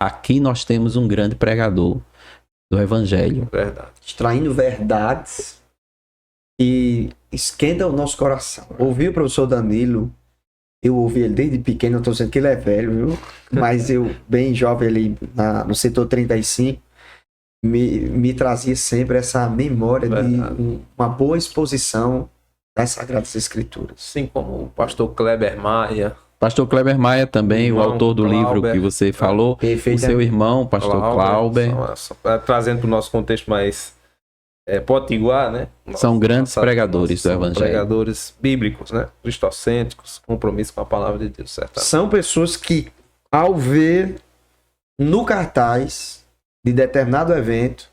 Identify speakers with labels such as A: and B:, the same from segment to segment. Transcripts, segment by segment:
A: aqui nós temos um grande pregador do evangelho.
B: Verdade.
C: Extraindo verdades e esquenta o nosso coração. Ouvi o professor Danilo, eu ouvi ele desde pequeno, eu tô dizendo que ele é velho, viu? Mas eu, bem jovem ali no setor 35, me trazia sempre essa memória de uma boa exposição das Sagradas Escrituras.
B: Assim como o pastor Kleber Maia.
A: Pastor Kleber Maia também,
B: Irmão
A: o autor do livro
B: Clauber,
A: que você falou, o seu irmão, pastor Clauber.
B: Trazendo para o nosso contexto mais potiguar, né?
A: São grandes pregadores do evangelho.
B: Pregadores bíblicos, né? Cristocêntricos, compromisso com a palavra de Deus, certo?
C: São pessoas que, ao ver no cartaz de determinado evento,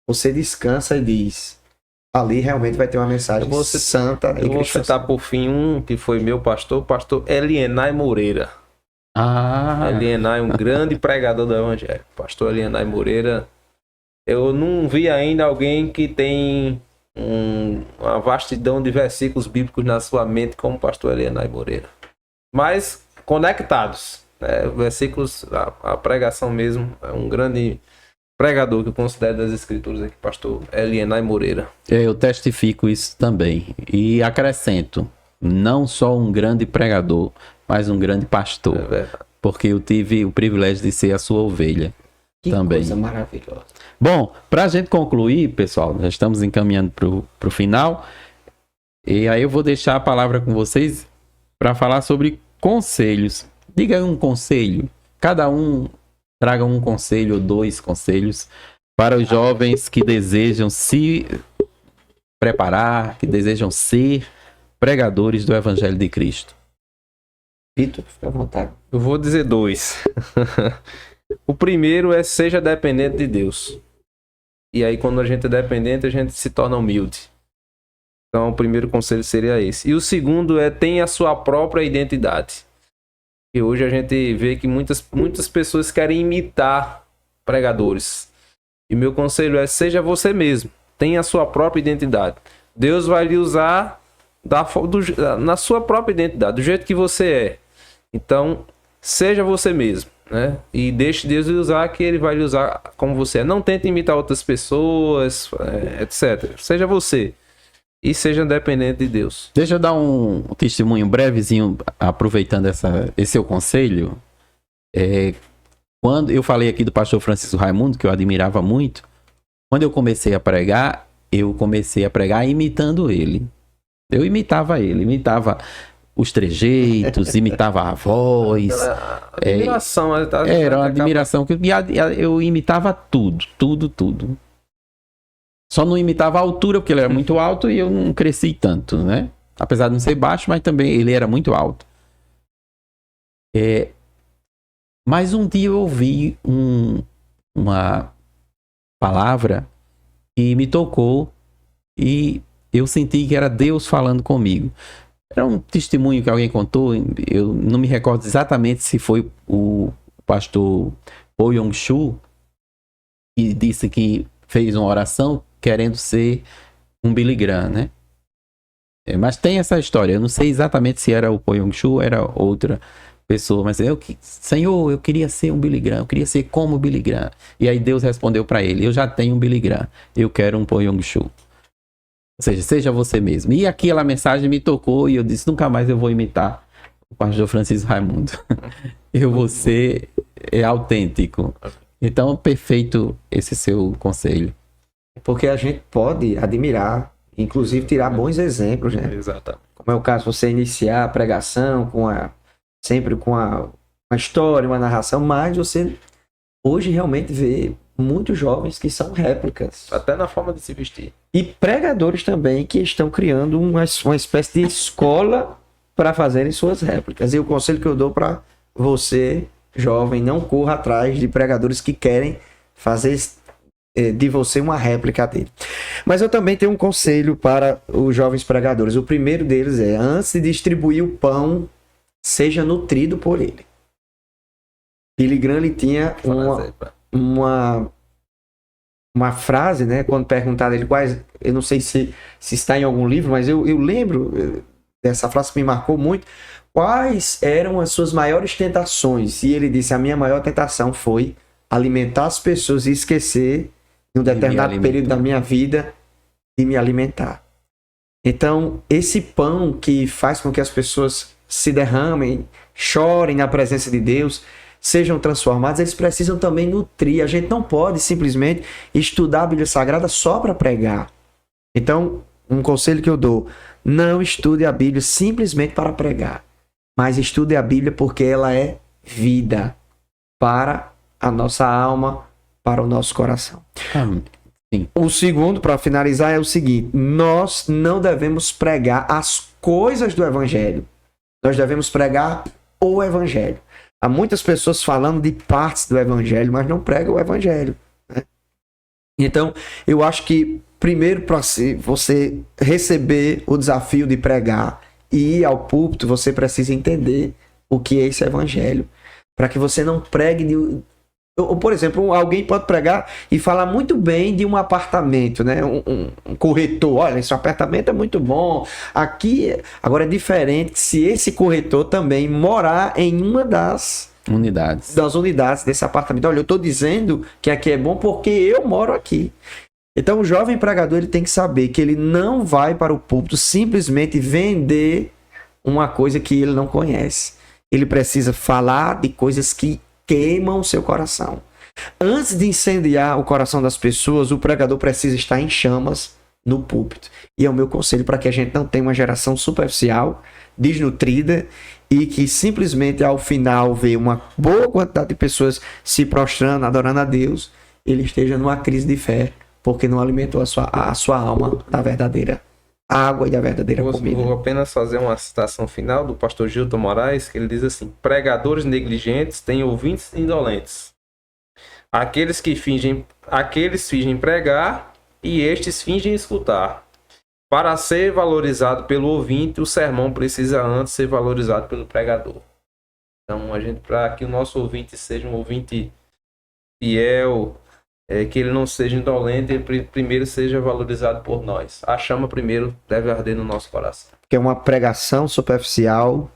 C: você descansa e diz: ali realmente vai ter uma mensagem santa.
B: Eu vou citar por fim um que foi meu pastor, o pastor Elienay Moreira. Elienay, um grande pregador do evangelho. Pastor Elienay Moreira. Eu não vi ainda alguém que tem uma vastidão de versículos bíblicos na sua mente como o pastor Elienay Moreira. Mas conectados, né? Versículos, a pregação mesmo, é um grande pregador que eu considero das escrituras aqui, pastor Elienay Moreira.
A: Eu testifico isso também. E acrescento, não só um grande pregador, mas um grande pastor.
B: É verdade.
A: Porque eu tive o privilégio de ser a sua ovelha.
C: Que
A: também.
C: Coisa maravilhosa.
A: Bom, para a gente concluir, pessoal, já estamos encaminhando para o final. E aí eu vou deixar a palavra com vocês para falar sobre conselhos. Diga aí um conselho. Cada um traga um conselho ou 2 conselhos para os jovens que desejam se preparar, que desejam ser pregadores do Evangelho de Cristo.
C: Vitor, fica à vontade.
B: Eu vou dizer 2. O primeiro é: seja dependente de Deus. E aí, quando a gente é dependente, a gente se torna humilde. Então, o primeiro conselho seria esse. E o segundo é: tenha a sua própria identidade. E hoje a gente vê que muitas pessoas querem imitar pregadores. E meu conselho é: seja você mesmo. Tenha a sua própria identidade. Deus vai lhe usar na sua própria identidade, do jeito que você é. Então, seja você mesmo, né? E deixe Deus lhe usar, que Ele vai lhe usar como você é. Não tente imitar outras pessoas, etc. Seja você. E seja dependente de Deus.
A: Deixa eu dar um testemunho brevezinho, aproveitando esse seu conselho. Quando eu falei aqui do pastor Francisco Raimundo, que eu admirava muito, quando eu comecei a pregar imitando ele. Eu imitava ele, imitava os trejeitos, imitava a voz.
B: Admiração.
A: Era uma admiração que eu imitava tudo. Só não imitava a altura, porque ele era muito alto e eu não cresci tanto, né? Apesar de não ser baixo, mas também ele era muito alto. Mas um dia eu ouvi uma palavra que me tocou e eu senti que era Deus falando comigo. Era um testemunho que alguém contou, eu não me recordo exatamente se foi o pastor Po Yong-Chu que disse que fez uma oração querendo ser um Billy Graham, né? Mas tem essa história, eu não sei exatamente se era o Po Yong-Chu ou era outra pessoa, mas Senhor, eu queria ser um Billy Graham, eu queria ser como Billy Graham. E aí Deus respondeu para ele: eu já tenho um Billy Graham, eu quero um Po Yong-Chu. Ou seja, seja você mesmo. E aquela mensagem me tocou e eu disse: nunca mais eu vou imitar o pastor Francisco Raimundo. Eu vou ser autêntico. Então, perfeito esse seu conselho.
C: Porque a gente pode admirar, inclusive tirar bons exemplos, né?
B: Exatamente.
C: Como é o caso de você iniciar a pregação sempre com uma história, uma narração, mas você hoje realmente vê muitos jovens que são réplicas.
B: Até na forma de se vestir.
C: E pregadores também que estão criando uma espécie de escola para fazerem suas réplicas. E o conselho que eu dou para você, jovem, não corra atrás de pregadores que querem fazer de você uma réplica dele. Mas eu também tenho um conselho para os jovens pregadores. O primeiro deles é: antes de distribuir o pão, seja nutrido por ele. Billy Graham, ele tinha uma frase, né? Quando perguntaram ele quais, eu não sei se está em algum livro, mas eu lembro dessa frase que me marcou muito. quais eram as suas maiores tentações. E ele disse, a minha maior tentação foi alimentar as pessoas e esquecer, em um determinado período da minha vida, de me alimentar. Então, esse pão que faz com que as pessoas se derramem, chorem na presença de Deus, sejam transformados, eles precisam também nutrir. A gente não pode simplesmente estudar a Bíblia Sagrada só para pregar. Então, um conselho que eu dou, não estude a Bíblia simplesmente para pregar, mas estude a Bíblia porque ela é vida para a nossa alma, para o nosso coração.
A: Sim.
C: O segundo, para finalizar, é o seguinte: nós não devemos pregar as coisas do Evangelho. Nós devemos pregar o Evangelho. Há muitas pessoas falando de partes do Evangelho, mas não pregam o Evangelho, né? Então, eu acho que, primeiro, para você receber o desafio de pregar e ir ao púlpito, você precisa entender o que é esse Evangelho. Para que você não pregue... Ou, por exemplo, alguém pode pregar e falar muito bem de um apartamento, né? Um corretor, olha, esse apartamento é muito bom. Aqui, agora é diferente se esse corretor também morar em uma das unidades desse apartamento. Olha, eu estou dizendo que aqui é bom porque eu moro aqui. Então, o jovem pregador ele tem que saber que ele não vai para o púlpito simplesmente vender uma coisa que ele não conhece. Ele precisa falar de coisas que queimam o seu coração. Antes de incendiar o coração das pessoas, o pregador precisa estar em chamas no púlpito. E é o meu conselho para que a gente não tenha uma geração superficial, desnutrida e que simplesmente ao final vê uma boa quantidade de pessoas se prostrando, adorando a Deus, ele esteja numa crise de fé porque não alimentou a sua alma da verdadeira água e da verdadeira comida.
B: Vou apenas fazer uma citação final do pastor Gilton Moraes, que ele diz assim: pregadores negligentes têm ouvintes indolentes. Aqueles fingem pregar e estes fingem escutar. Para ser valorizado pelo ouvinte, o sermão precisa antes ser valorizado pelo pregador. Então, para que o nosso ouvinte seja um ouvinte fiel, que ele não seja indolente, ele primeiro seja valorizado por nós. A chama primeiro deve arder no nosso coração.
C: Porque uma pregação superficial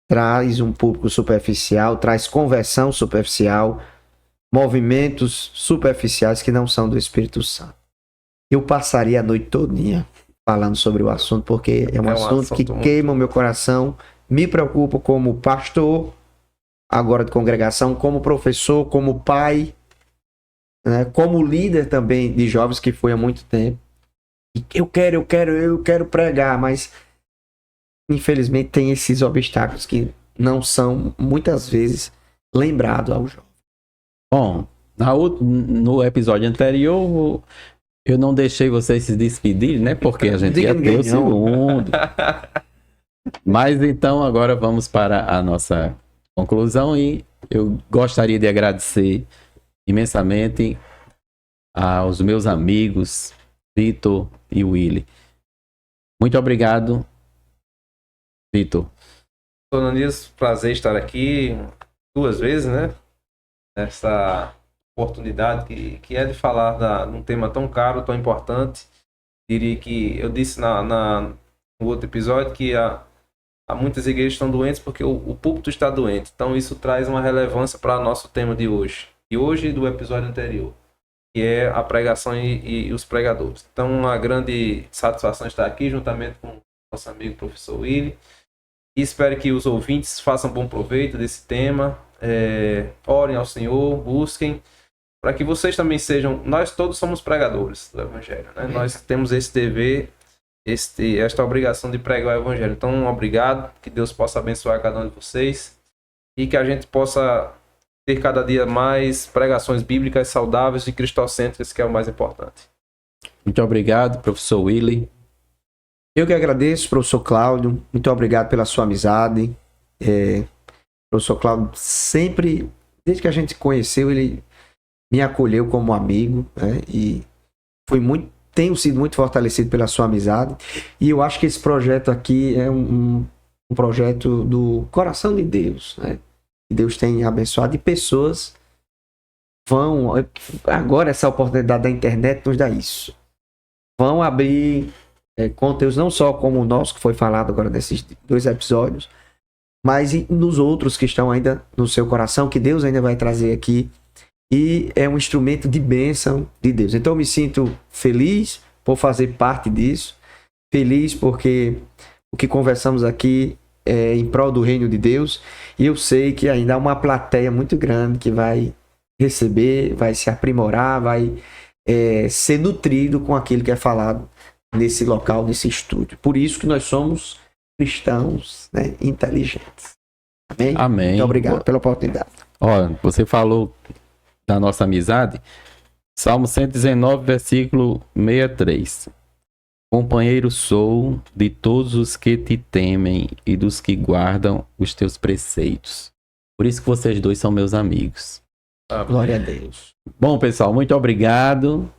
C: traz um público superficial, traz conversão superficial, movimentos superficiais que não são do Espírito Santo. Eu passaria a noite todinha falando sobre o assunto, porque é um assunto que queima o meu coração, me preocupa como pastor, agora de congregação, como professor, como pai, né, como líder também de jovens que foi há muito tempo. Eu quero pregar, mas infelizmente tem esses obstáculos que não são muitas vezes lembrados ao jovem.
A: Bom, no episódio anterior eu não deixei vocês se despedirem, né? Porque a gente ia ter o segundo. Mas então agora vamos para a nossa conclusão e eu gostaria de agradecer imensamente aos meus amigos Vitor e Willy. Muito obrigado, Vitor.
B: Dona Nilson, prazer estar aqui 2 vezes, né? Essa oportunidade que é de falar de um tema tão caro, tão importante. Diria que eu disse no outro episódio que há muitas igrejas que estão doentes porque o púlpito está doente. Então isso traz uma relevância para o nosso tema de hoje. E hoje do episódio anterior, que é a pregação e os pregadores. Então uma grande satisfação estar aqui juntamente com o nosso amigo professor Willy. E espero que os ouvintes façam bom proveito desse tema. Orem ao Senhor, busquem, para que vocês também sejam... Nós todos somos pregadores do Evangelho, né? Nós temos esse dever, esta obrigação de pregar o Evangelho. Então, obrigado, que Deus possa abençoar cada um de vocês e que a gente possa ter cada dia mais pregações bíblicas saudáveis e cristocêntricas, que é o mais importante.
A: Muito obrigado, professor Willy.
C: Eu que agradeço, professor Cláudio. Muito obrigado pela sua amizade. Professor Cláudio sempre, desde que a gente se conheceu, ele me acolheu como amigo, né? E tenho sido muito fortalecido pela sua amizade. E eu acho que esse projeto aqui é um projeto do coração de Deus, né? E Deus tem abençoado e pessoas vão... Agora essa oportunidade da internet nos dá isso. Vão abrir conteúdos não só como o nosso, que foi falado agora nesses 2 episódios, mas e nos outros que estão ainda no seu coração, que Deus ainda vai trazer aqui. E é um instrumento de bênção de Deus. Então eu me sinto feliz por fazer parte disso. Feliz porque o que conversamos aqui é em prol do reino de Deus. E eu sei que ainda há uma plateia muito grande que vai receber, vai se aprimorar, vai ser nutrido com aquilo que é falado nesse local, nesse estúdio. Por isso que nós somos cristãos, né, inteligentes. Amém?
A: Amém.
C: Muito obrigado pela oportunidade.
A: Ó, você falou da nossa amizade. Salmo 119, versículo 63. Companheiro sou de todos os que te temem e dos que guardam os teus preceitos. Por isso que vocês dois são meus amigos.
C: Glória a Deus.
A: Bom, pessoal, muito obrigado.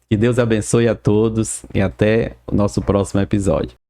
A: Que Deus abençoe a todos e até o nosso próximo episódio.